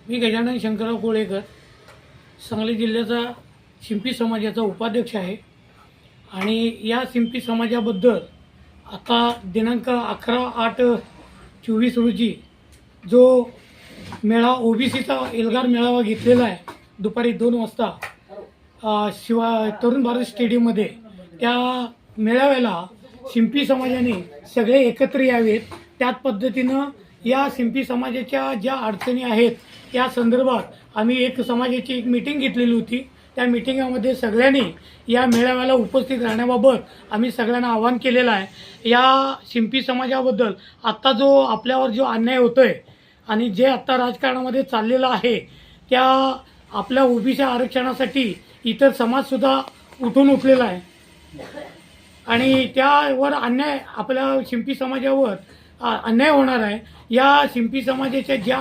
मी गजानन शंकरराव कोळेकर, सांगली जिल्ह्याचा शिंपी समाजाचा उपाध्यक्ष आहे आणि या शिंपी समाजाबद्दल आता दिनांक 11/8/24 रोजी जो मेळावा ओबीसीचा एल्गार मेळावा घेतलेला आहे दुपारी 2 वाजता तरुण भारत स्टेडियममध्ये, त्या मेळाव्याला शिंपी समाजाने सगळे एकत्र यावेत। त्याच पद्धतीनं या शिंपी समाजाच्या ज्या अडचणी आहेत त्या संदर्भात आम्ही समाजाची एक मीटिंग घेतलेली होती। त्या मीटिंगामध्ये सगळ्यांनी या मेळाव्याला उपस्थित राहण्याबाबत आम्ही सगळ्यांना आवाहन केलेलं आहे। या शिंपी समाजाबद्दल आत्ता जो आपल्यावर जो अन्याय होतोय आणि जे आत्ता राजकारणामध्ये चाललेलं आहे, त्या आपल्या ओबीसी आरक्षणासाठी इतर समाजसुद्धा उठलेला आहे आणि त्यावर अन्याय आपल्या शिंपी समाजावर अन्याय होणार आहे। या शिंपी समाजाच्या ज्या